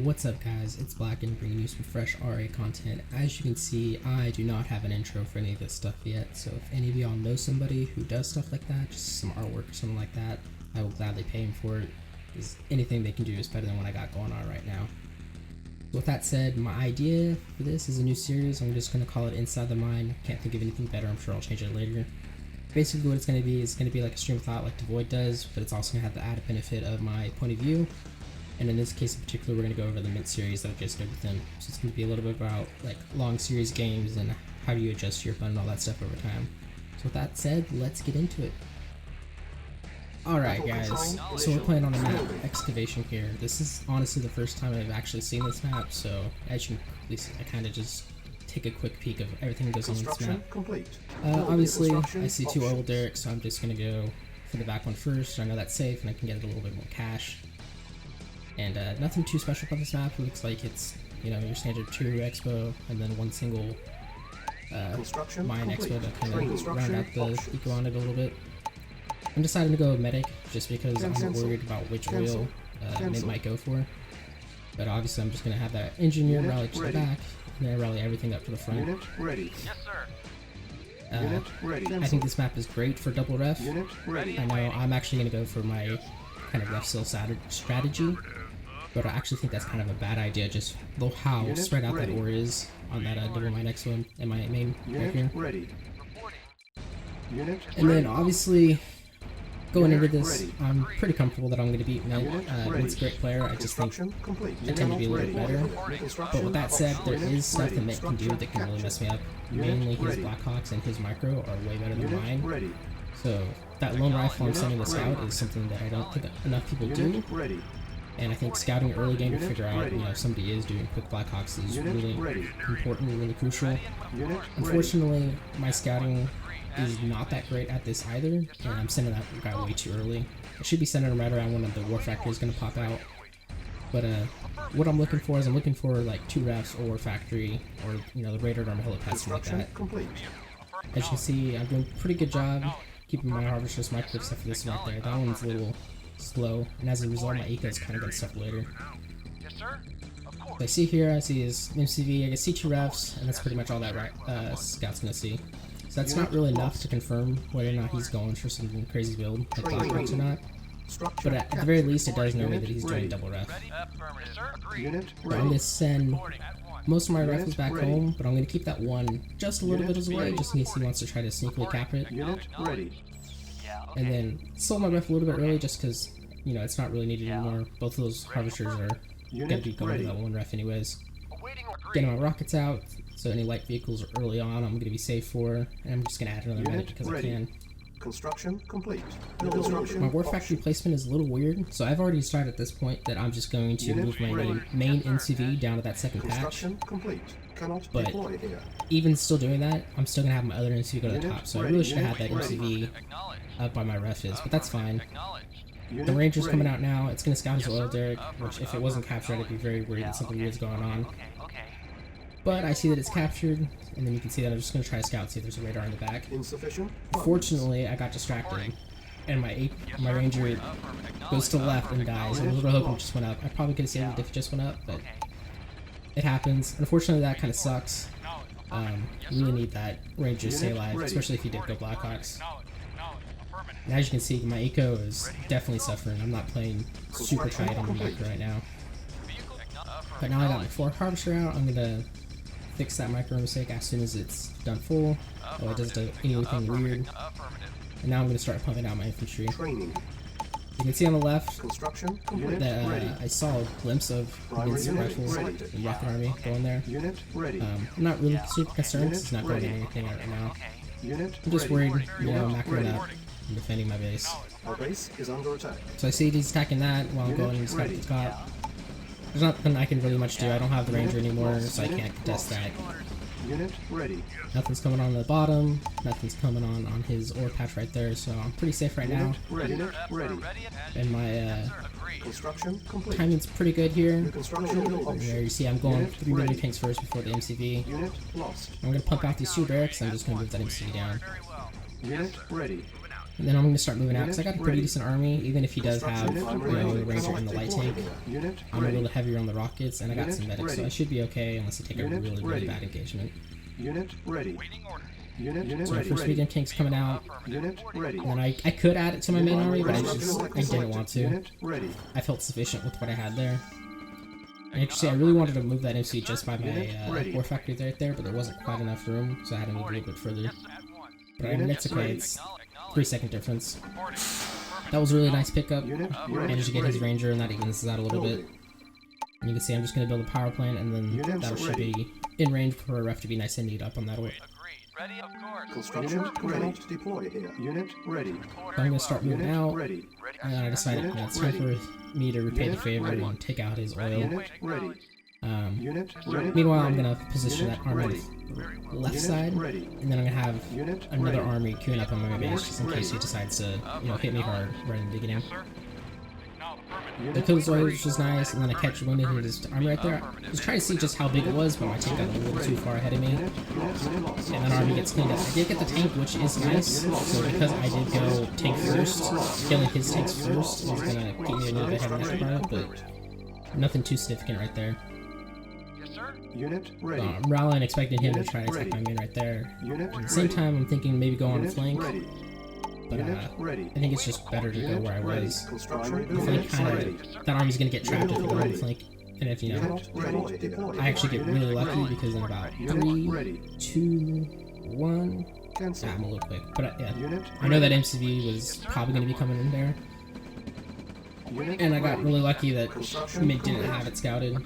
What's up guys, it's Black and bringing you some fresh RA content. As you can see, I do not have an intro for any of this stuff yet, so if any of y'all know somebody who does stuff like that, just some artwork or something like that, I will gladly pay them for it, because anything they can do is better than what I got going on right now. So with that said, my idea for this is a new series. I'm just going to call it Inside the Mind. Can't think of anything better, I'm sure I'll change it later. Basically what it's going to be is going to be like a stream of thought like The Void does, but it's also going to have the added benefit of my point of view. And in this case in particular, we're going to go over the Mint series that I just did with them. So it's going to be a little bit about like long series games and how do you adjust your button and all that stuff over time. So with that said, let's get into it. Alright guys, so we're playing on the map Excavation here. This is honestly the first time I've actually seen this map, so as you can at least I kind of just take a quick peek of everything that goes on this map. Obviously, I see two oil derricks, so I'm just going to go for the back one first. I know that's safe and I can get a little bit more cash. And nothing too special about this map. It looks like it's, you know, your standard 2 expo and then one single mine expo to kind of round out the eco on it a little bit. I'm deciding to go medic just because I'm not worried about which oil Mint might go for. But obviously I'm just going to have that engineer rally to the back and then rally everything up to the front. Yes, sir. I think this map is great for double ref. I know I'm actually going to go for my kind of ref seal strategy. But I actually think that's kind of a bad idea, just how spread out that ore is on that double mine next one in my main right here. And then obviously, going into this, I'm pretty comfortable that I'm going to beat Mint. Mint's a great player, I just think I tend to be a little bit better. But with that said, there is stuff that Mint can do that can really mess me up. Mainly his Blackhawks and his micro are way better than mine. So that lone rifle I'm sending the scout is something that I don't think enough people do. And I think scouting early game to figure out, you know, if somebody is doing quick Blackhawks is really important and really crucial. Unfortunately, my scouting is not that great at this either, and I'm sending that guy way too early. I should be sending him right around when the War Factory is going to pop out. But what I'm looking for is I'm looking for like 2 refs or War Factory or, you know, the Raider or Mahila something like that. As you can see, I'm doing a pretty good job keeping my harvesters micro except for this right there. That one's a little slow, and as a result my eco is kind of getting stuck later. Yes, sir. Of course. So I see here, I see his MCV, I can see 2 refs, and that's pretty much all that scout's gonna see. So that's not really enough to confirm whether or not he's going for some crazy build, like Blackhawks or not. But at the very least, it does know me that he's doing double ref. But I'm gonna send most of my rifles back home, but I'm gonna keep that one just a little bit as away, just in case he wants to try to sneakily cap it. And then sold my ref a little bit early just because, you know, it's not really needed anymore. Both of those harvesters are going to be going to that one ref anyways. Getting my rockets out, so any light vehicles early on I'm going to be safe for, and I'm just going to add another medic because I can. Construction complete. My War Factory placement is a little weird, so I've already decided at this point that I'm just going to move my main NCV down to that second patch. But even still doing that, I'm still going to have my other NCV go to the top, so I really should have had that NCV up by my ref is, but that's fine. The Ranger's coming out now, it's going to scout his oil derrick, which if it wasn't captured I'd be very worried that something weird's going on. But I see that it's captured, and then you can see that I'm just going to try to scout, see if there's a radar in the back. Unfortunately, I got distracted, and my Ranger goes to the left and dies. I was really hoping it just went up. I probably could have saved it if it just went up, but it happens. Unfortunately, that kind of sucks. You really need that Ranger to stay alive, especially if you did go Blackhawks. And as you can see, my eco is definitely suffering. I'm not playing super tight on the micro right now. But now I got my 4 harvester out, I'm gonna fix that micro mistake as soon as it's done full. Oh, it doesn't do anything weird. And now I'm gonna start pumping out my infantry. You can see on the left that I saw a glimpse of Mint's rifles and rocket army going there. I'm not really super concerned because it's not going to do anything right now. I'm just worried, you know, macroing up and defending my base. So I see he's attacking that while I'm going and scouting the top. There's nothing I can really much do. I don't have the Ranger anymore, so I can't contest that. Nothing's coming on the bottom, nothing's coming on his ore patch right there, so I'm pretty safe right now. And my timing's pretty good here. There you see I'm going 3 mini tanks first before the MCV. I'm going to pump out these 2 barracks, I'm just going to move that MCV down. And then I'm going to start moving out because I got a pretty decent army, even if he does have, you know, the ranger and the light tank. I'm a little heavier on the rockets, and I got some medics, so I should be okay unless I take a really bad engagement. Unit ready. Waiting order. Unit So my first medium tank's coming out, Unit ready. and then I could add it to my main army, but I didn't want to. Unit ready. I felt sufficient with what I had there. And actually, I really wanted to move that MC just by my war factory right there, but there wasn't quite enough room, so I had to move a little bit further. But I mean, it's okay, it's 3-second difference. That was a really nice pickup. Managed to get his ranger, and that evens this out a little bit. And you can see I'm just going to build a power plant, and then that should be in range for a ref to be nice and neat up on that orb. Ready, of course. Construction ready. Deploy here. Unit ready. So I'm going to start moving out, Ready. and then I decided it's time for me to repay the favor and take out his oil. Unit ready. Unit ready. Meanwhile, I'm going to position that army on the left side, Ready. and then I'm going to have Unit another ready. army queuing up on my base just in case he decides to, you know, hit me hard right in the beginning. The kill his oil, which was nice, and then I catch wounded in his army right there. I was trying to see just how big it was, but my tank got a little too far ahead of me. And then army gets cleaned up. I did get the tank, which is nice, so because I did go tank first, killing his tanks first is gonna keep me a little bit ahead of that department, but nothing too significant right there. Yes, sir. Unit ready. I'm rallying, expecting him to try to attack my main right there. Unit At the same time, I'm thinking maybe go on the Unit flank, ready. but Unit ready. I think it's just better to go where I was. Construction The flank ready. that army's gonna get trapped if you go on the flank. And if you know, Unit ready. Deploy. I actually get really lucky because in about 3, 2, 1, Cancel. I'm a little quick. But yeah, Unit I know that MCV was probably gonna be coming in there, Unit and I got really lucky that Mint didn't have it scouted.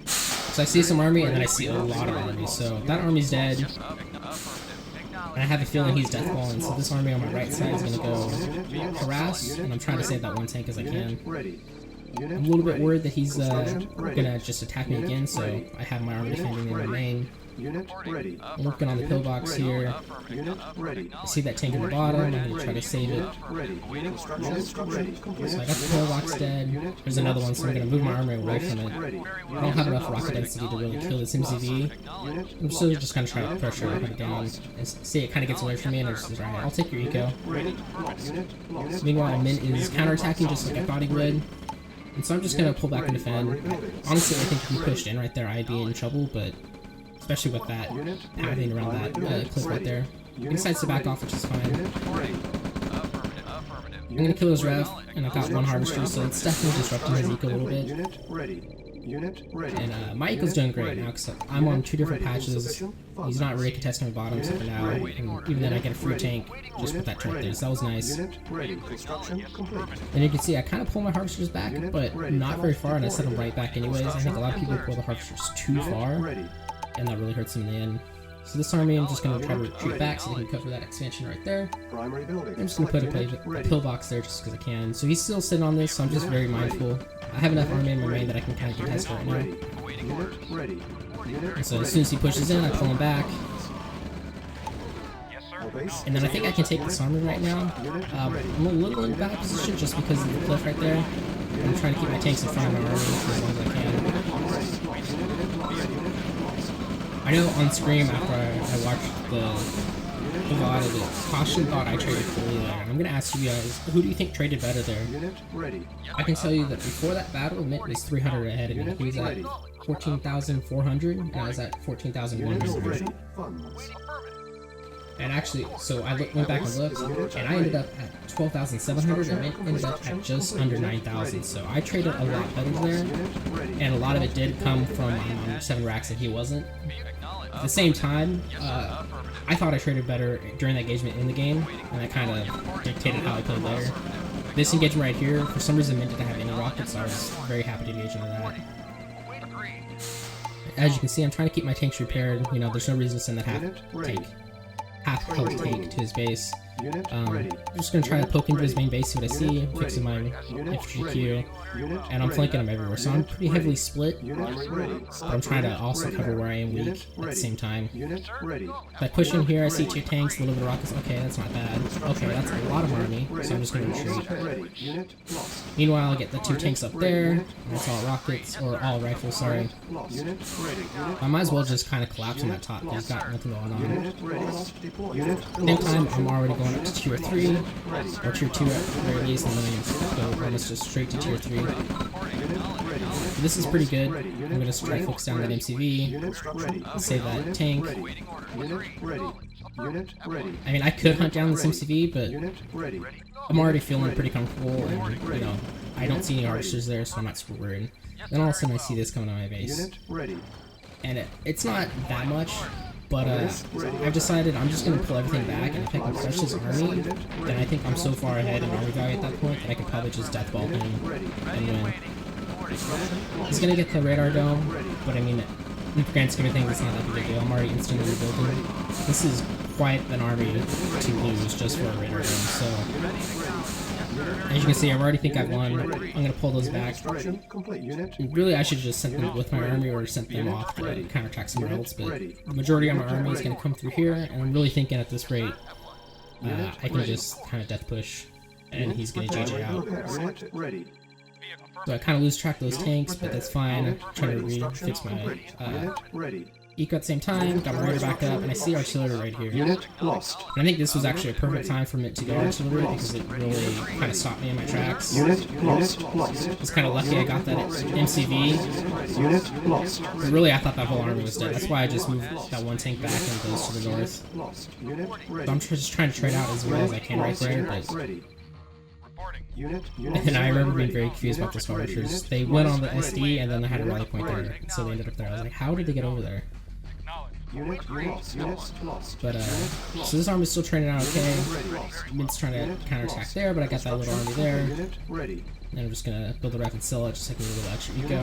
So I see some army, and then I see a lot of army. So that army's dead. And I have a feeling he's deathballing, so this army on my right side is going to go harass, and I'm trying to save that one tank as I can. ready. I'm a little bit worried that he's going to just attack me again, so I have my army defending in the main. Unit ready. I'm working on the pillbox here. Unit ready. I see that tank in the bottom, I'm going to try to save it. Ready. Construction ready. So I got the pillbox dead. There's another one, so I'm going to move my army away from it. Ready. I don't have enough rocket density to really kill this MCV. I'm still just going to try to pressure it down and see it kind of gets away from me, and I just right, I'll take your eco. Ready. Unit lost. Meanwhile, Mint is counterattacking just like I thought he would. And so I'm just going to pull back and defend. Honestly, I think if he pushed in right there, I'd be in trouble, but especially with that pathing around that cliff right there. He decides to back off, which is fine. I'm going to kill his ref, and I've got one harvester, so it's definitely disrupting his eco a little bit. Unit ready. Unit ready. And my eco's doing great now, because I'm on 2 different patches. He's not really contesting my bottom except for now, and even then I get a free tank just with that turret there, so that was nice. Unit ready. Construction complete. And you can see I kind of pull my harvesters back, but not very far, and I set them right back anyways. I think a lot of people pull the harvesters too far, Ready. and that really hurts them in the end. So this army, I'm just going to try to retreat back so they can cover that expansion right there. Primary building. I'm just going to put a pillbox there just because I can. So he's still sitting on this, so I'm just very mindful. I have enough army in my main that I can kind of contest right now. Unit ready. Unit And so as soon as he pushes in, I pull him back. Yes, sir. And then I think I can take this army right now. I'm a little in bad position just because of the cliff right there. I'm trying to keep my tanks in front of my army as long as I can. I know on stream after I watched the VOD of it, Caution thought I traded fully there. And I'm going to ask you guys, who do you think traded better there? Unit ready. I can tell you that before that battle, Mint was 300 ahead of me. He was at 14,400, and I was at 14,100. Ready. Funds. And actually, so I went back and looked, and I ended up at 12,700, and Mint ended up at just under 9,000. So I traded a lot better there, and a lot of it did come from 7 racks and he wasn't. At the same time, I thought I traded better during that engagement in the game, and that kind of dictated how I played there. This engagement right here, for some reason Mint didn't have any rockets, so I was very happy to engage into that. As you can see, I'm trying to keep my tanks repaired. You know, there's no reason to send that half health tank to his base. I'm just going to try to poke into his main base, see what I see, fixing my FGQ, and I'm flanking him everywhere, so I'm pretty heavily split, but I'm trying to also cover where I am weak at the same time. If I push in here, I see 2 tanks, a little bit of rockets, okay, that's not bad. Okay, that's a lot of army, so I'm just going to retreat. Meanwhile, I get the 2 tanks up there, and that's all rockets, or all rifles, sorry. I might as well just kind of collapse on that top, he's got nothing going on. At the same time, I'm already going going up to tier 3, or tier 2 at the very least, and then go almost just straight to tier 3. This is pretty good. I'm going to try to focus down that MCV, save that tank. I mean, I could hunt down this MCV, but I'm already feeling pretty comfortable, and, you know, I don't see any archers there, so I'm not super worried. Then all of a sudden I see this coming on my base. And it's not that much, but I've decided I'm just going to pull everything back, and if I can crush his army, then I think I'm so far ahead in army value at that point that I can probably just deathball him and win. He's going to get the radar dome, but I mean, in the grand scheme of things, it's not that big a deal. I'm already instantly rebuilding. This is quite an army to lose just for a radar dome, so as you can see, I already think I've won. I'm going to pull those back. Really, I should have just sent them with my army or sent them off to counterattack somewhere else, but the majority of my army is going to come through here, and I'm really thinking at this rate, I can just kind of death push, and he's going to GG out. So I kind of lose track of those tanks, but that's fine. I'm trying to refix my eco at the same time, got my radar back up, and I see artillery right here. And I think this was actually a perfect time for it to go artillery because it really kind of stopped me in my tracks. I was kind of lucky I got that MCV. But really, I thought that whole army was dead. That's why I just moved that one tank back and goes to the north. So I'm just trying to trade out as well as I can right there, but... And I remember being very confused about those archers. They went on the SD and then they had a rally point there, so they ended up there. I was like, how did they get over there? But, so this army is still training out okay. Mint's trying to counterattack there, but I got that little army there. And I'm just gonna build a rapid sell it, just like a little extra eco.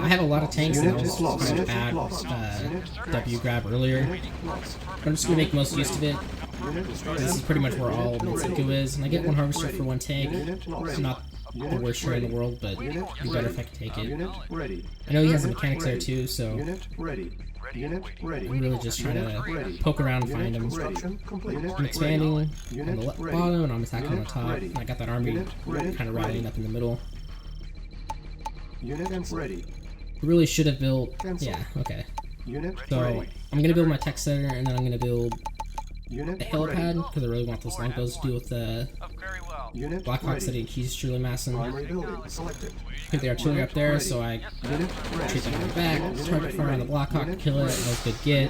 I have a lot of tanks, and I was trying to add W grab earlier. But I'm just gonna make most use of it. This is pretty much where all Mint's eco is, and I get one harvester for one tank. It's not the worst trade in the world, but it'd be better if I could take it. I know he has the mechanics there too, so I'm really just trying to poke around and find him. I'm expanding on the bottom, and I'm attacking on the top, and I got that army kind of rallying up in the middle. Really should have built... Yeah, okay. So, I'm going to build my tech center, and then I'm going to build a helipad, because I really want those longbows to deal with the Blackhawks that he's truly massing. Put the artillery up there, so I retreat that back, target fire on the Blackhawk, kill it, that was a good get.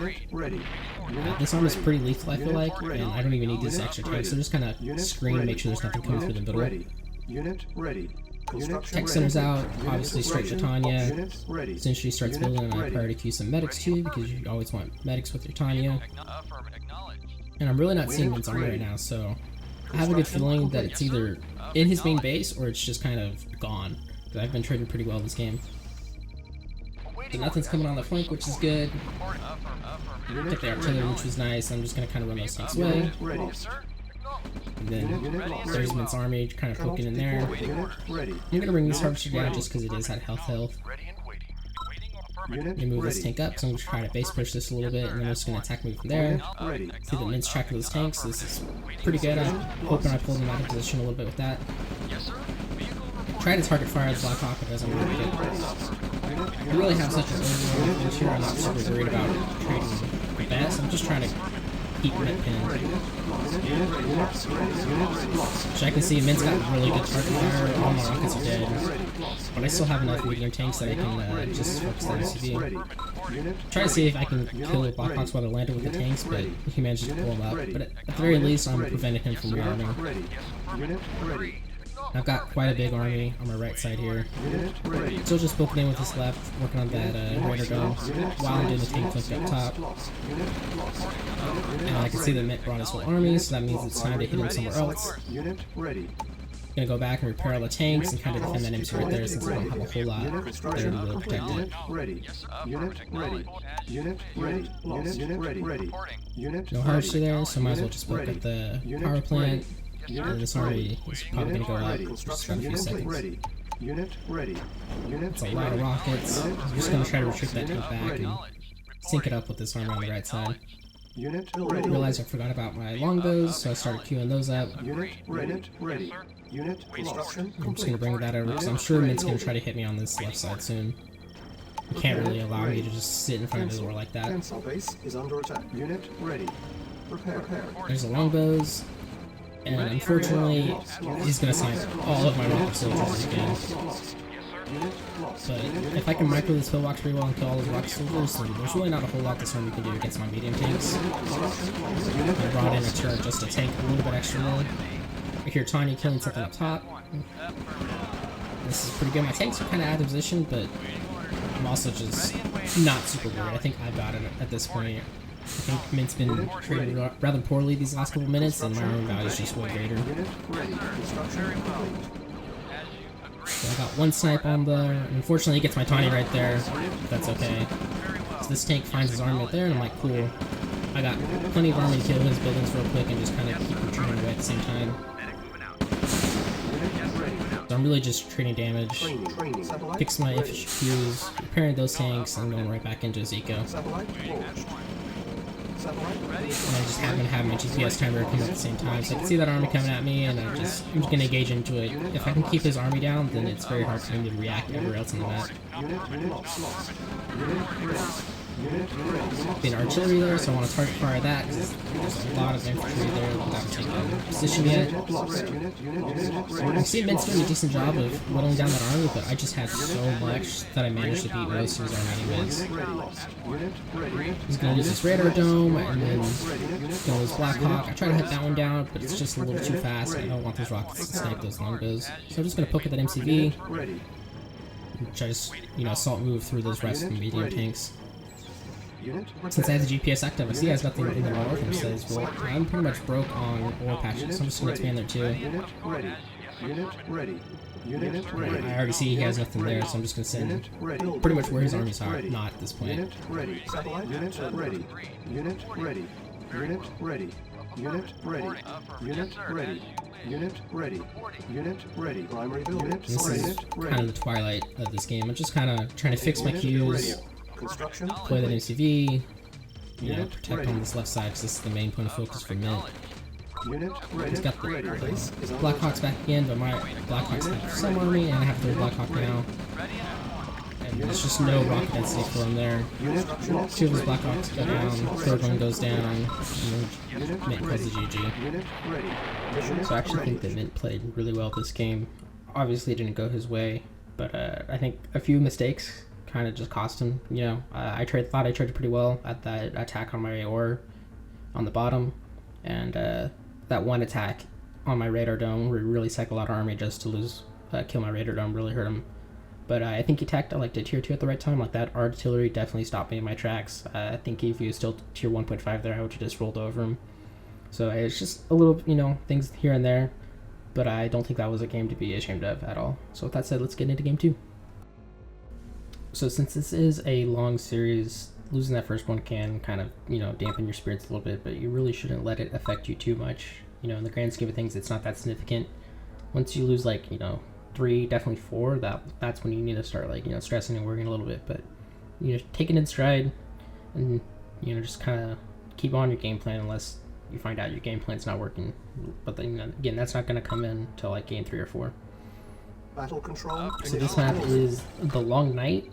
This arm is pretty lethal, I feel like, and I don't even need these extra tanks, so just kind of screen, make sure there's nothing coming through the middle. Tech center's out, obviously straight to Tanya. As soon as she starts building, I priority queue some medics too, because you always want medics with your Tanya. And I'm really not seeing Mint's army right now, so I have a good feeling that it's either in his main base or it's just kind of gone. Because I've been trading pretty well this game. So nothing's coming on the flank, which is good. Get the artillery, which was nice. I'm just going to kind of run those tanks away. And then there's Mint's army kind of poking in there. I'm going to bring this harvester down just because it is at health. I'm going to move this tank up, so I'm going to try to base push this a little bit, and then I'm just going to attack me from there. See that Mint's tracking those tanks, so this is pretty good. I'm hoping I pulled him out of position a little bit with that. Try to target fire the Blackhawk, it doesn't really get. I really have such an overall advantage here, I'm not super worried about trading the best, I'm just trying to keep Mint pinned. So I can see Mint's got really good target fire, all my rockets are dead. But I still have enough medium tanks that I can just focus the MCV. Try to see if I can kill the Blackhawks while they're landing with the tanks, but he manages to pull them up. But at the very least, I'm preventing him from rearming. I've got quite a big army on my right side here. Still just poking in with his left, working on that radar gun while I'm doing the tank flick up top. And I can see that Mint brought his whole army, so that means it's time to hit him somewhere else. Gonna go back and repair all the tanks and kind of defend that MC right there since I don't have a whole lot there to really protect it. No harvester there, so I might as well just poke up the power plant. And this army is probably going to go up for just about a few seconds. It's a lot of rockets. I'm just going to try to retreat that tank back and sync it up with this army on the right side. I realized I forgot about my longbows, so I started queuing those up. I'm just going to bring that over because I'm sure Mint's going to try to hit me on this left side soon. You can't really allow me to just sit in front of his door like that. There's the longbows, and unfortunately, he's gonna snipe all of my rocket soldiers again. But if I can micro this pillbox pretty well and kill all those rocket soldiers, then there's really not a whole lot this army can do against my medium tanks. I brought in a turret just to tank a little bit extra more. I hear Tiny killing something up top. This is pretty good. My tanks are kind of out of position, but I'm also just not super worried. I think I got it at this point. I think Mint's been traded rather poorly these last couple minutes, and my armor value is just way greater. So I got one snipe on there. Unfortunately, he gets my Tiny right there, but that's okay. So this tank finds his army right there, and I'm like, cool. I got plenty of army to kill his buildings real quick and just kind of keep him turning away at the same time. So I'm really just trading damage, fixing my FHQs, repairing those tanks, and going right back into Zico. And I just happen to have my GPS timer come at the same time, so I can see that army coming at me, and I'm just gonna engage into it. If I can keep his army down, then it's very hard for me to react everywhere else on the map. Been artillery there, so I want to target fire that, because there's a lot of infantry there without taking a position yet. I see Mint's doing a decent job of whittling down that army, but I just had so much that I managed to beat most of his army anyways. He's going to use this radar dome, and then go his Black Hawk. I try to hit that one down, but it's just a little too fast. I don't want those rockets to snipe those longbows. So I'm just going to poke at that MCV, and try to, assault move through those rest of the medium tanks. Since I have the GPS active, I see he has nothing in the north, and says, well, I'm pretty much broke on ore patches, so I'm just going to expand there too. I already see he has nothing there, so I'm just going to send pretty much where his armies are, not at this point. This is kind of the twilight of this game. I'm just kind of trying to fix my queues, play that MCV, protect on this left side because this is the main point of focus for Mint. He's got the Blackhawks back again, but my Blackhawks have some army, and I have third Blackhawk now. And there's just no rocket density for him there. Two of his Blackhawks go down, third one goes down, and then Mint plays the GG. So I actually think that Mint played really well this game. Obviously it didn't go his way, but I think a few mistakes kind of just cost him. I thought I traded pretty well at that attack on my ore on the bottom, and that one attack on my radar dome where he really cycled a lot of army just to kill my radar dome really hurt him. But I think he attacked like to tier 2 at the right time. Like that artillery definitely stopped me in my tracks. I think if he was still tier 1.5 there, I would have just rolled over him. So it's just a little, things here and there, but I don't think that was a game to be ashamed of at all. So with that said, let's get into game 2. So since this is a long series, losing that first one can kind of, dampen your spirits a little bit, but you really shouldn't let it affect you too much. In the grand scheme of things, it's not that significant. Once you lose 3, definitely 4, that's when you need to start stressing and worrying a little bit. But take it in stride, and just kind of keep on your game plan unless you find out your game plan's not working. But then again, that's not going to come in until game 3 or 4. Battle control. So this map is the Long Night,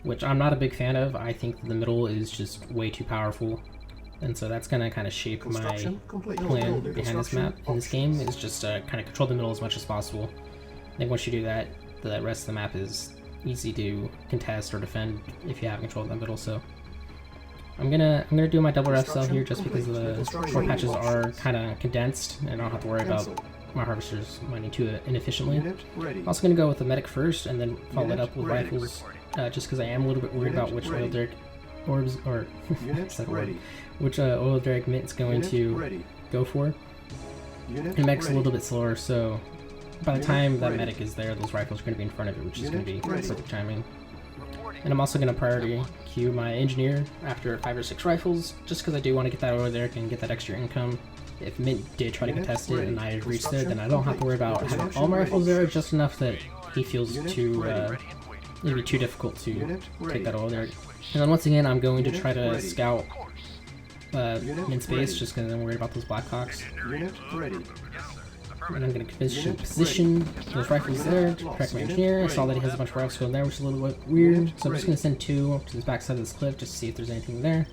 which I'm not a big fan of. I think the middle is just way too powerful, and so that's gonna kind of shape my plan behind this map in this game, is just kind of control the middle as much as possible. I think once you do that, the rest of the map is easy to contest or defend if you have control of the middle. So I'm gonna do my double ref cell here just because the short patches are kind of condensed and I don't have to worry about my harvesters mining too inefficiently. I'm also gonna go with the medic first and then follow it up with rifles, just because I am a little bit worried about which oil derrick orbs, or which oil derrick Mint's going to go for. And medic's a little bit slower, so by the time that medic is there, those rifles are going to be in front of it, which is going to be perfect timing. And I'm also going to priority queue my engineer after 5 or 6 rifles, just because I do want to get that oil derrick and get that extra income. If Mint did try to contest it and I reached there, then I don't have to worry about having all my rifles there, just enough that he feels it'd be too difficult to take that oil derrick. And then once again, I'm going to try to scout Mint's base, just because I'm worried about those Blackhawks. And I'm going to position those rifles there to protect my engineer. I saw that he has a bunch of rifles going there, which is a little bit weird, so I'm just going to send 2 to the back side of this cliff just to see if there's anything there.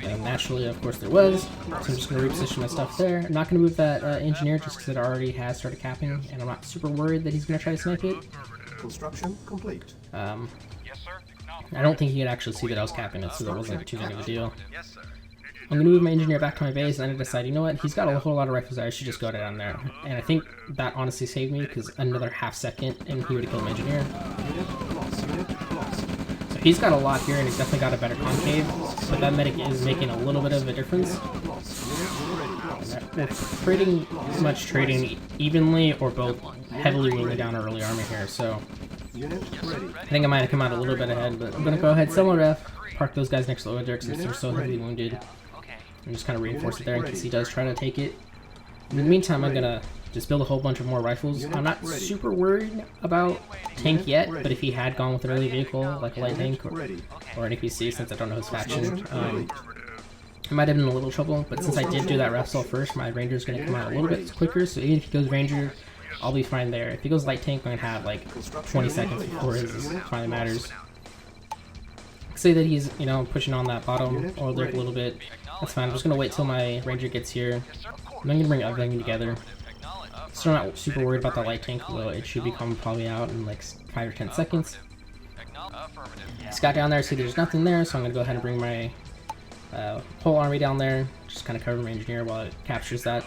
And naturally, of course, there was. So I'm just going to reposition my stuff there. I'm not going to move that engineer just because it already has started capping, and I'm not super worried that he's going to try to snipe it. Construction complete. Yes, sir. I don't think he could actually see that I was capping it, so that wasn't too big of a deal. Yes, sir. I'm going to move my engineer back to my base, and then I decide, you know what, he's got a whole lot of rifles there, I should just go down there. And I think that honestly saved me, because another half second, and he would have killed my engineer. So he's got a lot here, and he's definitely got a better concave, but that medic is making a little bit of a difference. We're pretty much trading evenly, or both heavily weighing down our early army here, so I think I might have come out a little bit ahead, but I'm going to go ahead, sell my ref, park those guys next to the oil derrick since they're so heavily wounded, and just kind of reinforce it there in case he does try to take it. In the meantime, I'm going to just build a whole bunch of more rifles. I'm not super worried about tank yet, but if he had gone with an early vehicle, like a light tank or an APC, since I don't know his faction, I might have been in a little trouble, but since I did do that ref cell first, my ranger's going to come out a little bit quicker, so even if he goes ranger, I'll be fine there. If he goes light tank, I'm going to have like 20 seconds before his finally matters. Say that he's, you know, pushing on that bottom oil derrick a little bit. That's fine. I'm just going to wait till my ranger gets here. And I'm going to bring everything together. Still not super worried about the light tank, though it should be coming probably out in like 5 or 10 seconds. Scout down there, see there's nothing there, so I'm going to go ahead and bring my whole army down there. Just kind of cover my engineer while it captures that.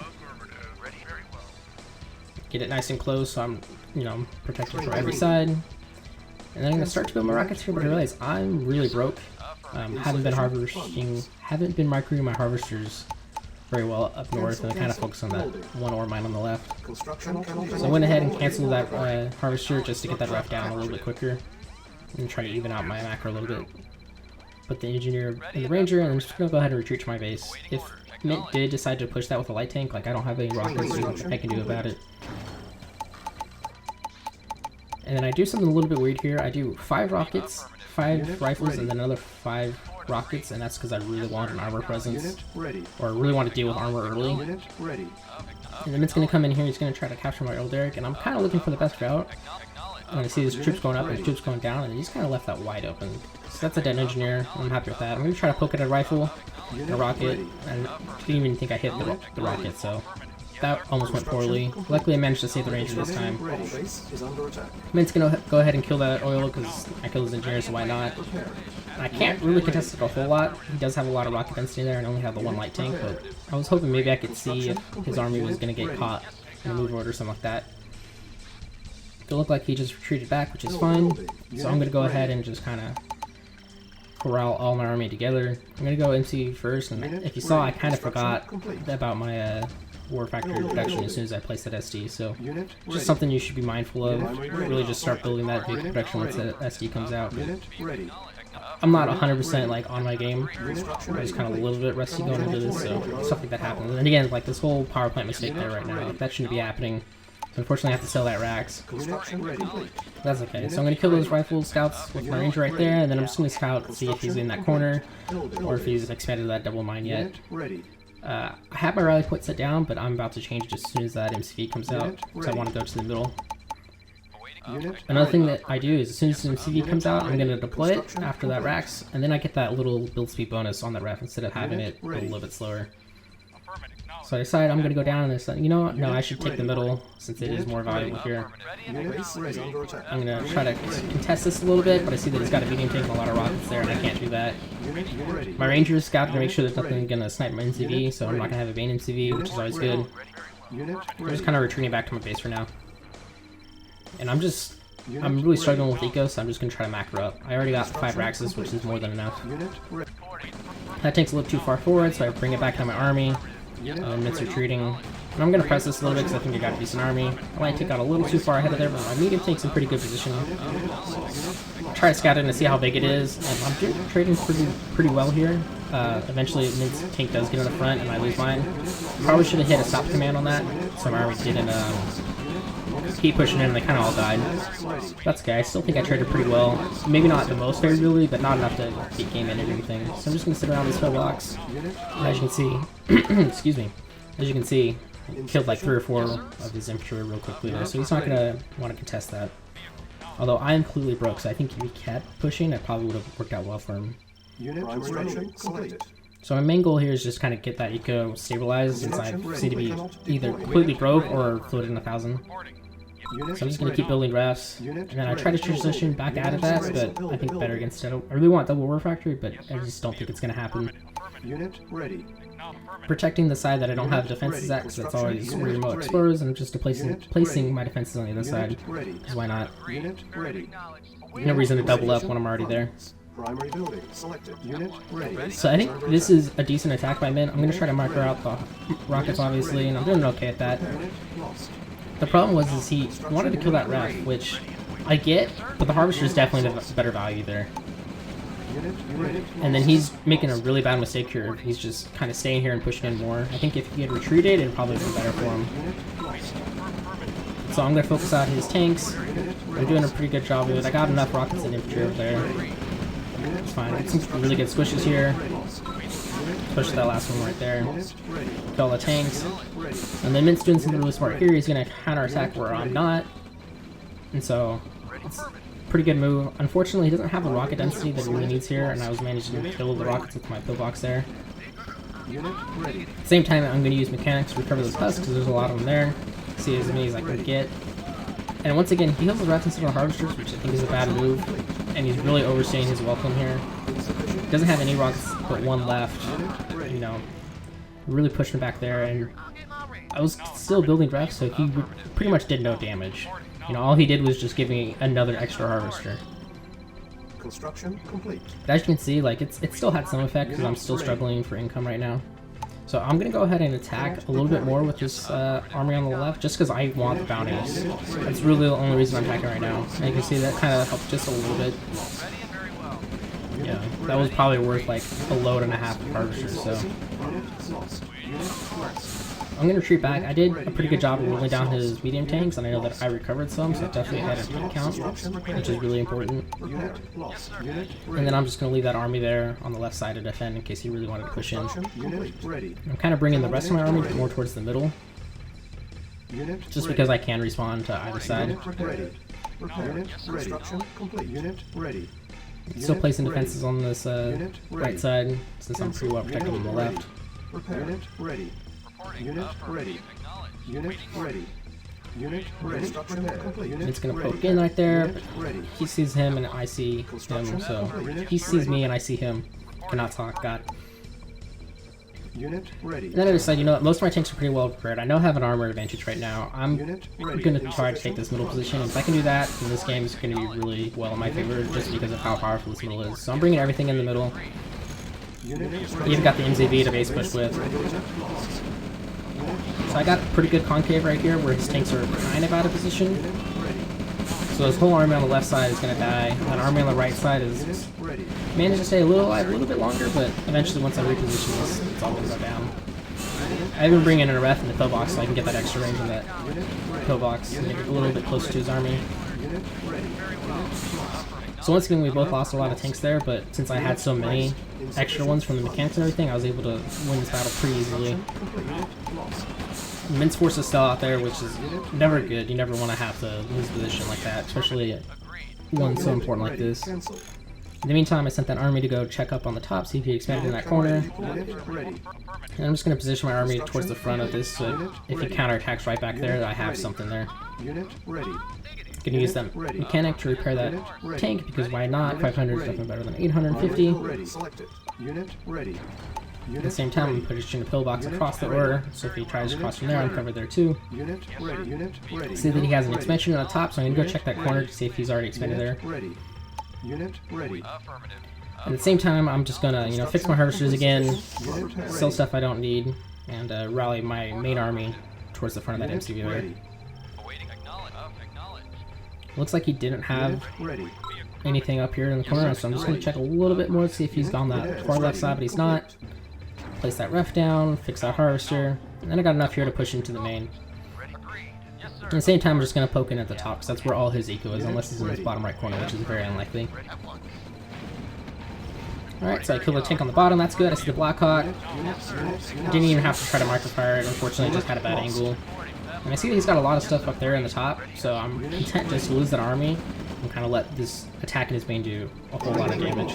Get it nice and close so I'm, you know, protected from every side. And then I'm going to start to build my rockets here, but I realize I'm really broke. Haven't been microing my harvesters very well up north, and I kind of focus on that one ore mine on the left. So I went ahead and canceled that harvester just to get that ref down a little bit quicker and try to even out my macro a little bit. Put the engineer and the ranger, and I'm just going to go ahead and retreat to my base. If Mint did decide to push that with a light tank, like I don't have any rockets, so nothing I can do about it. And then I do something a little bit weird here. I do 5 rockets, 5 rifles, and then another 5 rockets, and that's because I really want an armor presence, or really want to deal with armor early. And then Mint's going to come in here, he's going to try to capture my oil derrick, and I'm kind of looking for the best route. I'm going to see his troops going up and his troops going down, and he's kind of left that wide open. So that's a dead engineer, I'm happy with that. I'm going to try to poke at a rifle, a rocket, and I didn't even think I hit the rocket, so that almost went poorly. Luckily I managed to save the ranger this time. Mint's going to go ahead and kill that oil because I killed his engineer, so why not? I can't really contest it a whole lot. He does have a lot of rocket density there and only have the 1 light tank, but I was hoping maybe I could see if his army was going to get caught in a move order or something like that. It looked like he just retreated back, which is fine. So I'm going to go ahead and just kind of corral all my army together. I'm going to go MC first, and if you saw, I kind of forgot about my war factory production as soon as I placed that SD, so just something you should be mindful of. Really just start building that vehicle production once the SD comes out. I'm not 100% like on my game. I'm just kind of a little bit rusty going into this, so stuff like that happens. And again, like this whole power plant mistake there right now, like, that shouldn't be happening. So unfortunately I have to sell that racks. That's okay. So I'm going to kill those rifle scouts with my ranger right there, and then I'm just going to scout and see if he's in that corner, or if he's expanded that double mine yet. I have my rally point set down, but I'm about to change it as soon as that MCV comes out, because I want to go to the middle. Another thing that I do is as soon as the MCV comes out, I'm going to deploy it after that racks, and then I get that little build speed bonus on that ref instead of having it a little bit slower. So I decided I'm going to go down and decide, you know what, no, I should take the middle since it is more valuable here. I'm going to try to contest this a little bit, but I see that he's got a medium tank and a lot of rockets there, and I can't do that. My ranger is scouting to make sure there's nothing going to snipe my MCV, so I'm not going to have a Bane MCV, which is always good. I'm just kind of retreating back to my base for now. And I'm really struggling with eco, so I'm just going to try to macro up. I already got 5 Raxes, which is more than enough. That tank's a little too far forward, so I bring it back to my army. Mint's retreating. And I'm going to press this a little bit because I think I got a decent army. I might take out a little too far ahead of there, but my medium tank's in pretty good position. Try to scout it and see how big it is. And I'm trading pretty well here. Eventually Mint's tank does get in the front and I lose mine. Probably should have hit a stop command on that, so my army didn't keep pushing in and they kind of all died. That's okay, I still think I traded pretty well. Maybe not the most favorably, but not enough to beat game end or anything. So I'm just going to sit around these 4 blocks. As you can see, excuse me, as you can see, killed like 3 or 4 of his infantry real quickly there, so he's not going to want to contest that. Although I am completely broke, so I think if he kept pushing, it probably would have worked out well for him. So my main goal here is just kind of get that eco stabilized, since I seem to be either completely broke or floated in 1,000. So I'm just going to keep building refs, and then I try to transition back out of that, but I think better against it. I really want double war factory, but I just don't think it's going to happen. Unit ready. Protecting the side that I don't have defenses at, because that's always remote exposed, and I'm just placing my defenses on the other side, because why not? Unit ready. No reason to double up when I'm already there. Primary building selected. Unit ready. So I think this is a decent attack by Mint. I'm going to try to marker out the rockets, obviously, and I'm doing okay at that. Unit lost. The problem was he wanted to kill that ref, which I get, but the Harvester is definitely the better value there. Unit ready. And then he's making a really bad mistake here. He's just kind of staying here and pushing in more. I think if he had retreated, it would probably been better for him. Unit lost. So I'm going to focus out his tanks. I'm doing a pretty good job of it. I got enough rockets and infantry over there. It's fine. Get some really good squishes here. Push that last one right there. Kill all the tanks. And then Mint's doing something really smart here. He's going to counterattack where I'm not. And so, it's a pretty good move. Unfortunately, he doesn't have the rocket density that he really needs here, and I was managing to kill the rockets with my pillbox there. At the same time, I'm going to use mechanics to recover those husks, because there's a lot of them there. See as many as I can get. And once again, he heals the refs instead of harvesters, which I think is a bad move. And he's really overstaying his welcome here. Doesn't have any rockets but one left. You know, really pushing back there, and I was still building refs, so he pretty much did no damage. You know, all he did was just give me another extra harvester. Construction complete. But as you can see, like it still had some effect because I'm still struggling for income right now. So I'm gonna go ahead and attack a little bit more with this army on the left, just because I want the bounties. That's really the only reason I'm attacking right now. And you can see that kind of helped just a little bit. Yeah, that was probably worth like a load and a half of harvesters. So I'm gonna retreat back. I did a pretty good job of rolling down his medium tanks, and I know that I recovered some, so I definitely had a count, which is really important. And then I'm just gonna leave that army there on the left side to defend in case he really wanted to push in. I'm kind of bringing the rest of my army more towards the middle, just because I can respawn to either side. Still placing defenses on this right side, since I'm pretty well protected on the left. Unit ready. Unit ready. Unit ready. Unit ready. It's gonna poke in right there, but he sees him and I see him, so he sees me and I see him. Cannot talk, God. Unit ready. And then I decided, you know what, most of my tanks are pretty well prepared. I know I have an armor advantage right now. I'm gonna try to take this middle position. If I can do that, then this game is gonna be really well in my favor, just because of how powerful this middle is. So I'm bringing everything in the middle. Even got the MZV to base push with. So I got a pretty good concave right here where his tanks are kind of out of position. So his whole army on the left side is going to die. That army on the right side is managed to stay alive a little bit longer, but eventually once I reposition this, it's all going to go down. I even bring in a ref in the pillbox so I can get that extra range on that pillbox and make it a little bit closer to his army. So once again, we both lost a lot of tanks there, but since I had so many extra ones from the mechanics and everything, I was able to win this battle pretty easily. Mint's force is still out there, which is never good. You never want to have to lose position like that, especially one so important like this. In the meantime, I sent that army to go check up on the top, see if he expanded in that corner. And I'm just going to position my army towards the front of this, so if he counterattacks right back there, I have something there. Gonna use that mechanic to repair that tank, because why not? 500 is definitely better than 850. At the same time, I'm pushing a pillbox across the order, so if he tries to cross from there, I'm covered there too. See that he has an expansion on the top, so I'm gonna go check that corner to see if he's already expanded there. At the same time, I'm just gonna, you know, fix my harvesters again, sell stuff I don't need, and rally my main army towards the front of that MCV there. Looks like he didn't have anything up here in the corner, so I'm just going to check a little bit more to see if he's gone that far left side, but he's not. Place that ref down, fix that harvester, and then I got enough here to push into the main. At the same time, I'm just going to poke in at the top, because that's where all his eco is, unless he's in this bottom right corner, which is very unlikely. Alright, so I killed the tank on the bottom, that's good. I see the Blackhawk. Didn't even have to try to microfire it, unfortunately, it just had a bad angle. And I see that he's got a lot of stuff up there in the top, so I'm content just to lose that army. and kind of let this attack in his main do a whole lot of damage.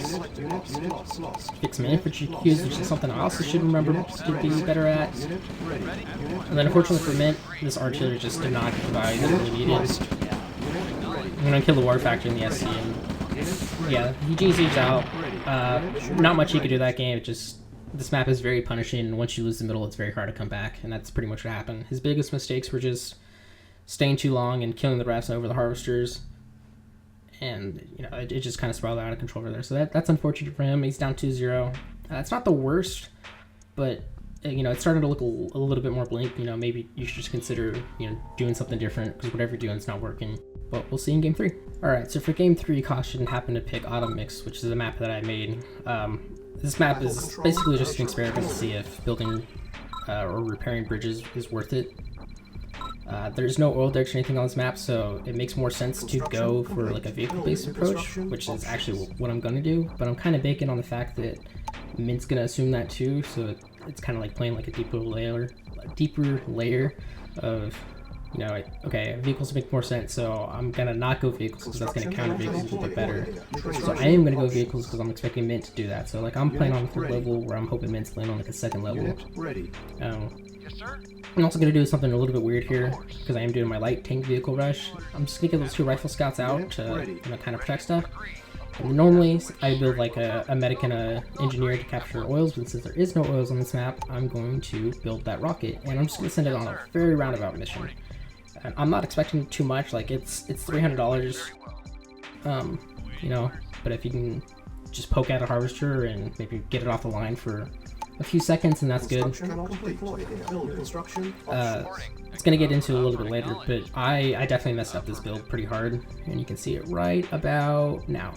Fix my infantry queues, which is something I also should remember to be better at. And then unfortunately for Mint, this artillery just did not get the value that it really needed. I'm gonna kill the War Factor in the SC, and yeah, he GZ'd out. Not much he could do that game. It just, this map is very punishing, and once you lose the middle, it's very hard to come back, and that's pretty much what happened. His biggest mistakes were just staying too long and killing the refs over the harvesters, and you know, it just kind of spiraled out of control over there. So that's unfortunate for him. He's down 2-0. It's not the worst, but you know, it's starting to look a little bit more bleak. You know, maybe you should just consider, you know, doing something different, because whatever you're doing is not working. But we'll see in game 3. Alright, so for game 3, Caution happened to pick Autumn Mix, which is a map that I made. This map is basically just an experiment to see if building or repairing bridges is worth it. There's no oil derricks or anything on this map, so it makes more sense to go for like a vehicle-based approach, which is actually what I'm going to do. But I'm kind of banking on the fact that Mint's going to assume that too, so it's kind of like playing like a deeper layer of, you know, okay, vehicles make more sense, so I'm gonna not go vehicles because that's gonna counter vehicles a little bit better. So I am gonna go vehicles because I'm expecting Mint to do that. So like I'm playing on the 3rd level, where I'm hoping Mint's playing on like a 2nd level. I'm also gonna do something a little bit weird here because I am doing my light tank vehicle rush. I'm just gonna get those 2 rifle scouts out to, you know, kind of protect stuff. And normally I build like a medic and a engineer to capture oils, but since there is no oils on this map, I'm going to build that rocket, and I'm just gonna send it on a very roundabout mission. And I'm not expecting too much, like it's $300, you know, but if you can just poke at a harvester and maybe get it off the line for a few seconds, and that's good. It's gonna get into a little bit later, but I definitely messed up this build pretty hard, and you can see it right about now.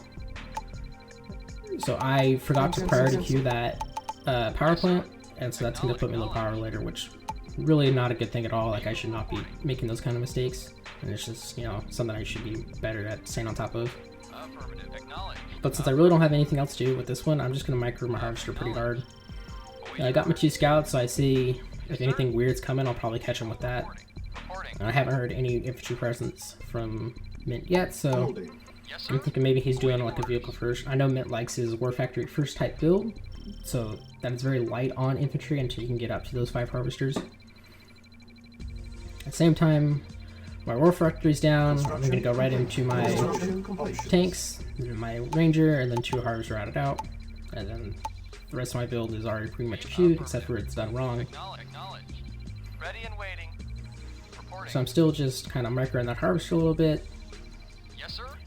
So I forgot to priority queue that power plant, and so that's gonna put me low power later, which really not a good thing at all. Like I should not be making those kind of mistakes, and it's just, you know, something I should be better at staying on top of. But since I really don't have anything else to do with this one, I'm just gonna micro my harvester pretty hard. I got my 2 scouts, so I see if anything weird's coming, I'll probably catch them with that. And I haven't heard any infantry presence from Mint yet, so I'm thinking maybe he's doing like a vehicle first. I know Mint likes his War Factory first type build, so that is very light on infantry until you can get up to those 5 harvesters. At the same time, my War Factory's down, I'm going to go right into my tanks, my ranger, and then 2 harvesters routed out. And then the rest of my build is already pretty much queued, except for it's done wrong. So I'm still just kind of microing that harvester a little bit.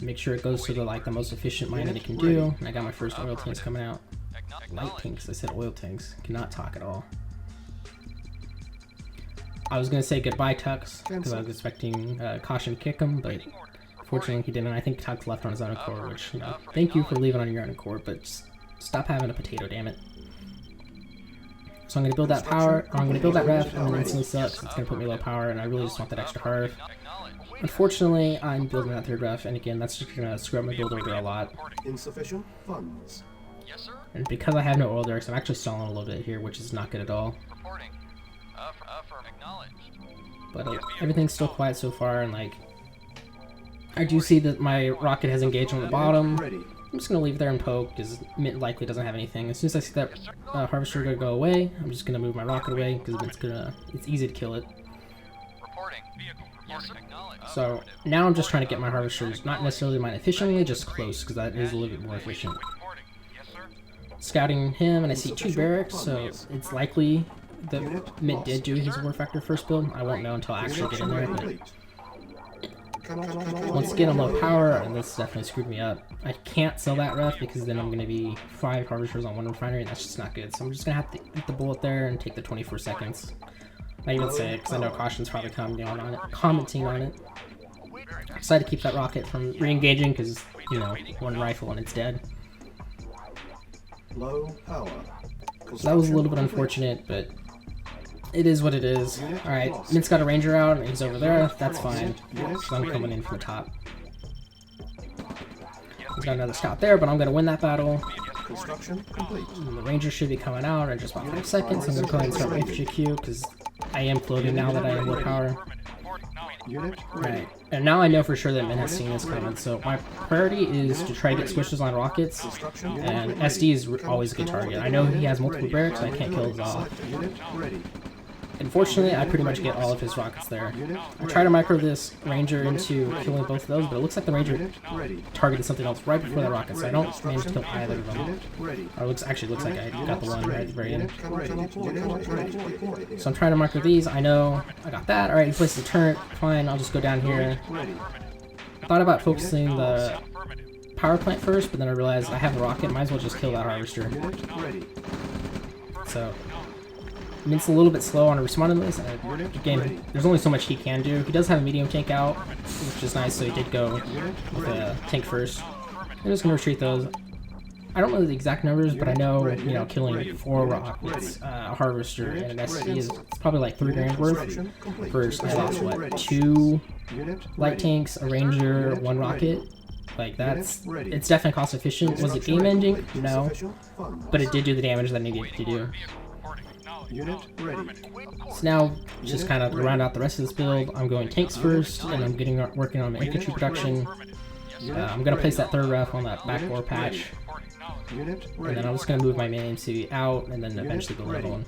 Make sure it goes to the most efficient mine that it can do. And I got my first oil tanks coming out. Light tanks, I said oil tanks. Cannot talk at all. I was gonna say goodbye Tux, because I was expecting Caution to kick him, but fortunately he didn't. I think Tux left on his own accord, which, you know, thank you for leaving on your own accord, but just stop having a potato, damn it. So I'm gonna build that power, or I'm gonna build that ref, and then instantly sucks. It's gonna put me low power, and I really just want that extra harv. Unfortunately, I'm building that 3rd ref, and again, that's just gonna screw up my build order a lot. Insufficient funds. And because I have no oil derricks, I'm actually stalling a little bit here, which is not good at all. But everything's still quiet so far, and like, I do see that my rocket has engaged on the bottom. I'm just gonna leave it there and poke, because Mint likely doesn't have anything. As soon as I see that harvester gonna go away, I'm just gonna move my rocket away, because it's easy to kill it. So now I'm just trying to get my harvesters, not necessarily mine efficiently, just close, because that is a little bit more efficient. Scouting him, and I see 2 barracks, so it's likely that Mint did do his War Factor first build. I won't know until I actually get in there, but once again I'm low power, and this definitely screwed me up. I can't sell that ref because then I'm going to be 5 harvesters on 1 refinery, and that's just not good. So I'm just going to have to eat the bullet there and take the 24 seconds. Not even say it, because I know Caution's probably commenting on it. I decided to keep that rocket from re-engaging because, you know, 1 rifle and it's dead. Low power. So that was a little bit unfortunate, but it is what it is. Alright, Mint's got a ranger out, and he's over there. That's fine. So I'm coming in from the top. He's got another scout there, but I'm going to win that battle. And the ranger should be coming out in just about 5 seconds. I'm going to go ahead and start my infantry queue, because I am floating now that I am low power. Right, and now I know for sure that Mint has seen this coming, so my priority is to try to get squishes on rockets, and SD is always a good target. I know he has multiple barracks, so I can't kill his all. Unfortunately, I pretty much get all of his rockets there. I try to micro this Ranger into killing both of those, but it looks like the Ranger targeted something else right before that rocket, so I don't manage to kill either of them. Or actually looks like I got the one right at the very end. So I'm trying to micro these. I know I got that. Alright, he placed the turret. Fine, I'll just go down here. I thought about focusing the power plant first, but then I realized I have a rocket. Might as well just kill that harvester. So Mint's a little bit slow on a responding list. Again, there's only so much he can do. He does have a medium tank out, which is nice, so he did go with a tank first. I'm just going to retreat those. I don't know the exact numbers, but I know, you know, killing 4 rockets, a harvester, and an SD is probably like 3 grand worth. First, I lost, what, 2 light tanks, a ranger, 1 rocket. Like, it's definitely cost efficient. Was it game ending? No. But it did do the damage that it needed to do. So now, just kind of round out the rest of this build, I'm going tanks first, and I'm working on my infantry production. I'm going to place that 3rd ref on that back door patch, and then I'm just going to move my main MCV out, and then eventually build another one.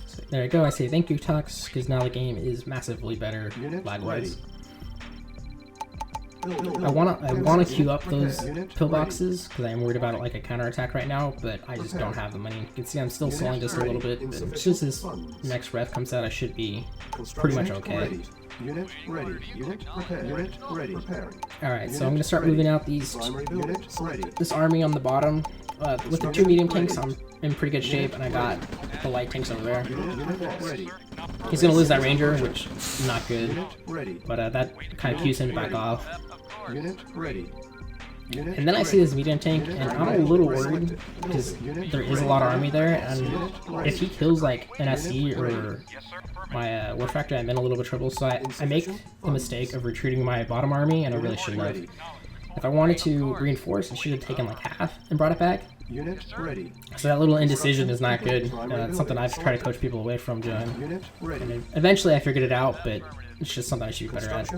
So there you go, I say thank you Tux, because now the game is massively better lag-wise. I wanna queue up those pillboxes because I am worried about like a counterattack right now, but I just don't have the money. You can see I'm still stalling just a little bit, but as soon as this next ref comes out, I should be pretty much okay. Alright, so I'm gonna start moving out this army on the bottom. With the 2 medium tanks, I'm in pretty good shape, and I got the light tanks over there. He's gonna lose that ranger, which is not good, but that kind of cues him to back off. And then I see this medium tank, and I'm a little worried because there is a lot of army there, and if he kills like an SD or my War Factor, I'm in a little bit of trouble. So I make the mistake of retreating my bottom army, and I really shouldn't have. If I wanted to reinforce, I should have taken like half and brought it back. So that little indecision is not good. It's something I've tried to coach people away from doing. And eventually I figured it out, but it's just something I should be better at.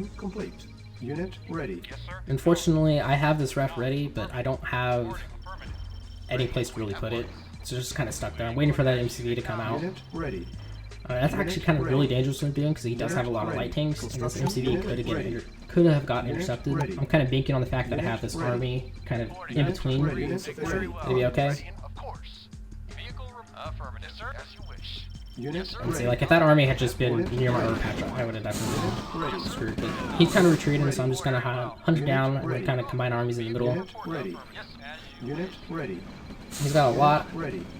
Unfortunately, I have this ref ready, but I don't have any place to really put it. So it's just kind of stuck there. I'm waiting for that MCV to come out. That's actually kind of really dangerous what I'm doing because he does have a lot of light tanks, and this MCV could have gotten intercepted. I'm kind of banking on the fact that I have this army kind of in between. It'll be okay. And see, like if that army had just been near my order patch, I would have definitely been screwed. But he's kind of retreating, so I'm just gonna hunt him down and then kind of combine armies in the middle. He's got a lot.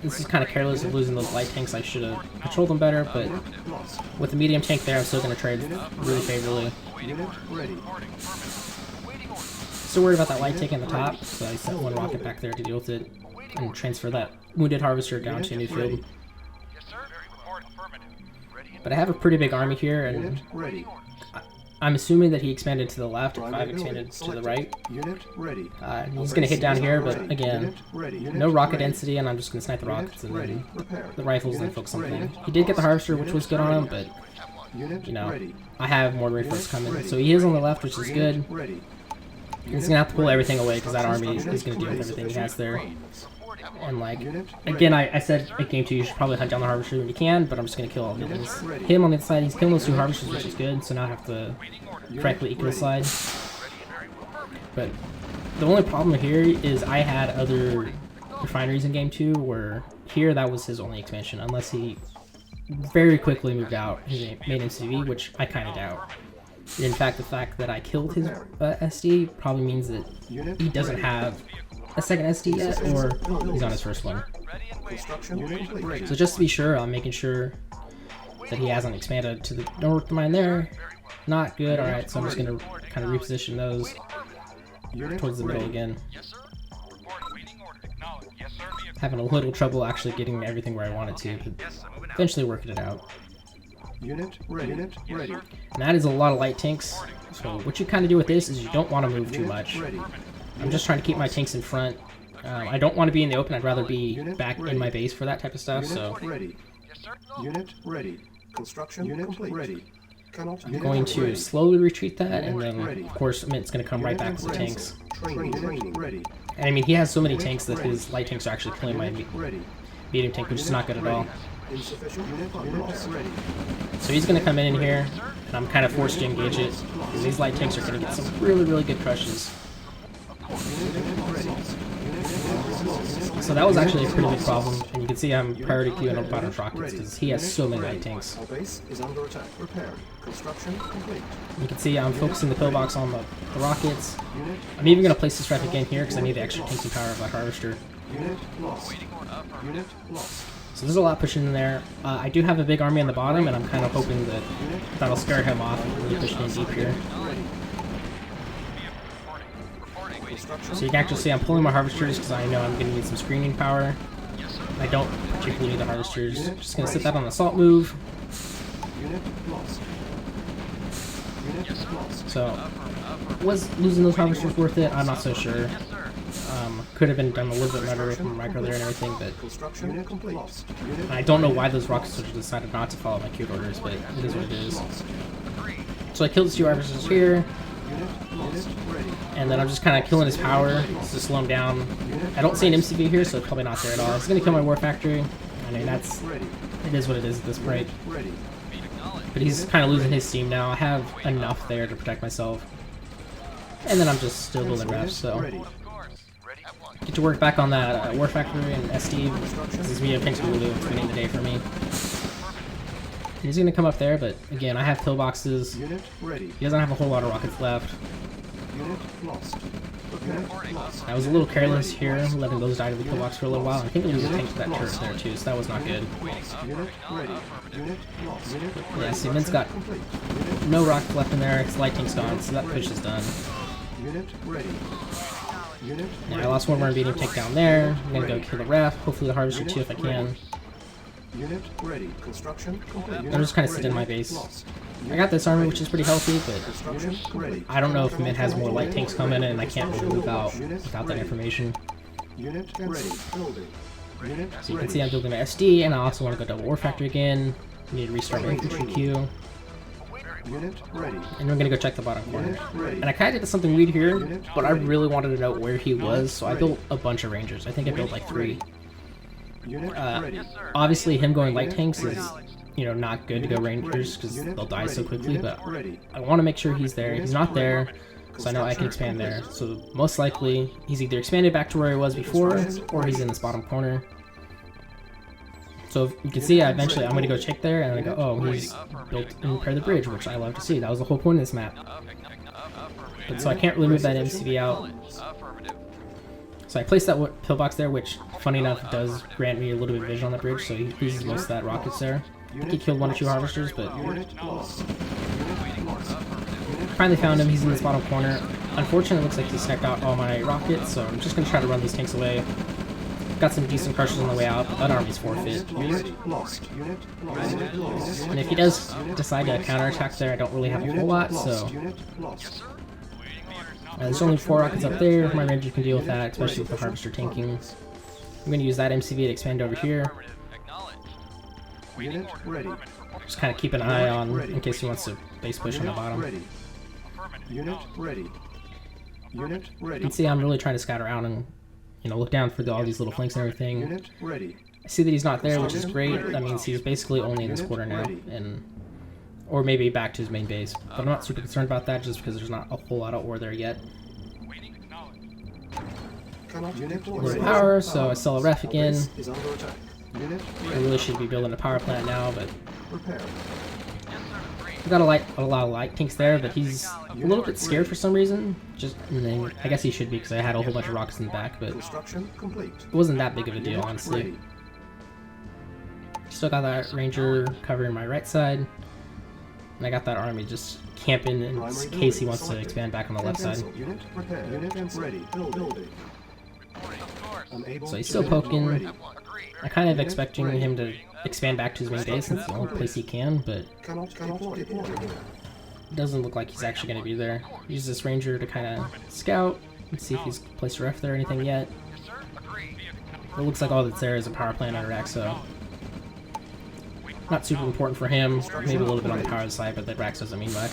This is kind of careless of losing those light tanks. I should have controlled them better, but with the medium tank there, I'm still going to trade really favorably. Still worried about that light tank in the top, so I set 1 rocket back there to deal with it and transfer that wounded harvester down to a new field. But I have a pretty big army here, and I'm assuming that he expanded to the left if I've expanded to the right. He's going to hit down here, but again, no rocket density, and I'm just going to snipe the rockets and then the rifles and focus on things. He did get the harvester, which was good on him, but, you know, I have more reinforcements coming. So he is on the left, which is good. He's going to have to pull everything away because that army is going to deal with everything he has there. And like, again, I said at game 2 you should probably hunt down the harvester when you can, but I'm just going to kill all of these. Him on the inside, he's killing those 2 harvesters, which is good, so now I have to correctly equal side. But the only problem here is I had other refineries in game 2 where here that was his only expansion, unless he very quickly moved out his main MCV, which I kind of doubt. In fact, the fact that I killed his SD probably means that he doesn't have a second SD yet, or he's on his first one. So just to be sure, I'm making sure that he hasn't expanded to the north of mine there. Not good. Alright, so I'm just going to kind of reposition those towards the middle again. Having a little trouble actually getting everything where I wanted to, but eventually working it out. And that is a lot of light tanks. So what you kind of do with this is you don't want to move too much. I'm just trying to keep my tanks in front. I don't want to be in the open. I'd rather be back in my base for that type of stuff. So Construction unit complete. Ready. Cannot. I'm going to slowly retreat that, and then of course Mint's going to come right back with the tanks. Training ready. And I mean, he has so many tanks that his light tanks are actually killing my medium tank, which is not good at all. Insufficient unit ready. So he's going to come in here, and I'm kind of forced to engage it, because these light tanks are going to get some really, really good crushes. So that was actually a pretty big problem, and you can see I'm priority queuing up bottom rockets, because he has so many light tanks. Our base is under attack. Repair. Construction complete. You can see I'm focusing the pillbox on the rockets. I'm even going to place this ref again here, because I need the extra tanking power of that harvester. Unit lost. Unit lost. So there's a lot pushing in there. I do have a big army on the bottom, and I'm kind of hoping that that'll scare him off and really push in deep here. So you can actually see I'm pulling my harvesters because I know I'm going to need some screening power. I don't particularly need the harvesters. Just going to sit that on the assault move. So, was losing those harvesters worth it? I'm not so sure. Could have been done a little bit better from micro there and everything, but I don't know why those rocket soldiers decided not to follow my queued orders, but it is what it is. So I killed the 2 harvesters here, and then I'm just kind of killing his power to slow him down. I don't see an MCV here, so it's probably not there at all. It's going to kill my war factory. I mean, it is what it is at this point. But he's kind of losing his steam now. I have enough there to protect myself. And then I'm just still building refs, so get to work back on that war factory and SD. These medium tanks are really winning the day for me. And he's gonna come up there, but again, I have pillboxes. He doesn't have a whole lot of rockets left. I was a little careless here, letting those die to the pillbox for a little while. I think I lose a tank to that turret there too, so that was not good. Yeah, see, Mint's got no rockets left in there. His light tank's gone, so that push is done. Yeah, I lost one more medium tank down there. I'm gonna go kill the ref. Hopefully the harvester too if I can. I'm just kind of sitting in my base. I got this army, which is pretty healthy, but I don't know if Mint has more light tanks coming in, and I can't really move out without that information. So you can see I'm building my SD, and I also want to go double war factory again. Need to restart my infantry queue. And we're gonna go check the bottom corner. And I kind of did something weird here, but I really wanted to know where he was, so I built a bunch of rangers. I think I built like 3. Obviously, him going light tanks is, you know, not good to go rangers because they'll die so quickly, but I want to make sure he's there. He's not there, so I know I can expand there. So most likely, he's either expanded back to where he was before, or he's in this bottom corner. So you can see, eventually I'm going to go check there, and I go, oh, he's built and repair the bridge, which I love to see. That was the whole point of this map. But so I can't really move that MCV out. So I placed that pillbox there, which, funny enough, does grant me a little bit of vision on the bridge, so he loses most of that rockets there. I think he killed 1 or 2 harvesters, but finally found him. He's in this bottom corner. Unfortunately, it looks like he sniped out all my rockets, so I'm just going to try to run these tanks away. Got some decent crushes on the way out, but that army's forfeit. And if he does decide to counterattack there, I don't really have a whole lot, so there's only 4 rockets up there. My ranger can deal with that, especially with the harvester tanking. I'm going to use that MCV to expand over here. Just kind of keep an eye on in case he wants to base push on the bottom. You can see I'm really trying to scout around and, you know, look down for all these little flanks and everything. I see that he's not there, which is great. That means he's basically only in this quarter now, or maybe back to his main base. But I'm not super concerned about that just because there's not a whole lot of ore there yet. Little power, so I sell a ref again. I really should be building a power plant now, but we've got a lot of light tanks there, but he's a little bit scared for some reason. I guess he should be because I had a whole bunch of rockets in the back, but it wasn't that big of a deal, honestly. Still got that ranger covering my right side, and I got that army just camping in case he wants to expand back on the left side. So he's still poking. I'm kind of expecting him to expand back to his main base since it's the only place he can, but it doesn't look like he's actually going to be there. Use this ranger to kind of scout and see if he's placed a ref there or anything yet. It looks like all that's there is a power plant under rack, so not super important for him. Maybe a little bit on the power side, but the Brax doesn't mean much.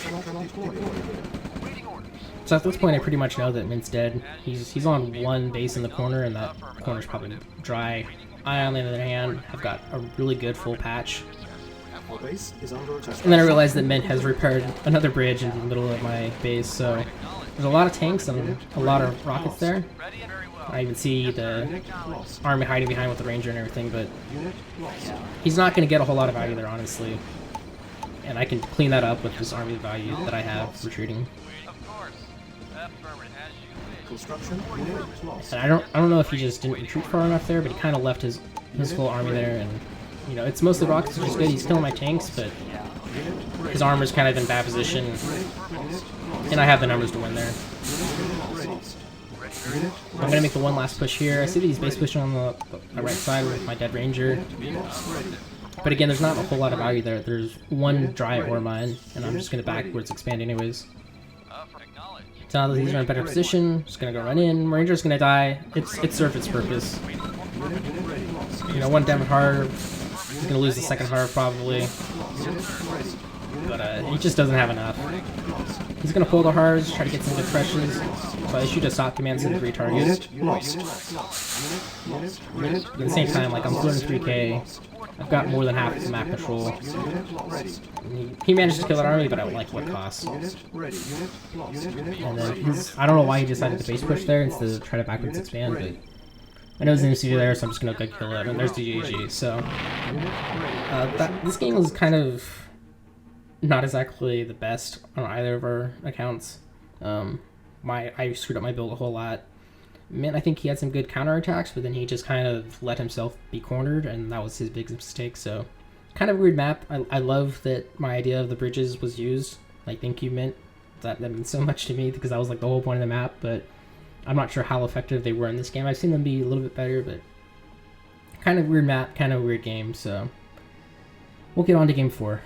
So at this point, I pretty much know that Mint's dead. He's on one base in the corner, and that corner's probably dry. I, on the other hand, have got a really good full patch. Our base is under attack. And then I realized that Mint has repaired another bridge in the middle of my base, so there's a lot of tanks and a lot of rockets there. I even see the army hiding behind with the ranger and everything, but he's not going to get a whole lot of value there, honestly. And I can clean that up with this army value that I have retreating. Construction unit lost. And I don't know if he just didn't retreat far enough there, but he kind of left his full army there, and you know, it's mostly rockets, which is good. He's killing my tanks, but his armor's kind of in bad position, and I have the numbers to win there. I'm gonna make the one last push here. I see that he's base pushing on the right side with my dead ranger, but again, there's not a whole lot of value there. There's one dry ore mine, and I'm just gonna backwards expand anyways. So now that he's in a better position, just gonna go run in. Ranger's gonna die. It served its purpose. You know, one damage hard. He's gonna lose the second harv probably, but he just doesn't have enough. He's gonna pull the harvs, try to get some good pressures. So I shoot a stop command to the 3 targets. At the same time, like I'm 203k. I've got more than half of the map control. He managed to kill that army, but I don't like what cost. And then I don't know why he decided to base push there instead of try to backwards expand, but I know there's an MCV there, so I'm just gonna go kill it. And there's the GG. So this game was kind of not exactly the best on either of our accounts. I screwed up my build a whole lot. Mint, I think he had some good counterattacks, but then he just kind of let himself be cornered, and that was his big mistake. So, kind of a weird map. I love that my idea of the bridges was used. Like, thank you, Mint. That means so much to me because that was like the whole point of the map. But I'm not sure how effective they were in this game. I've seen them be a little bit better, but kind of weird map, kind of weird game. So, we'll get on to game 4.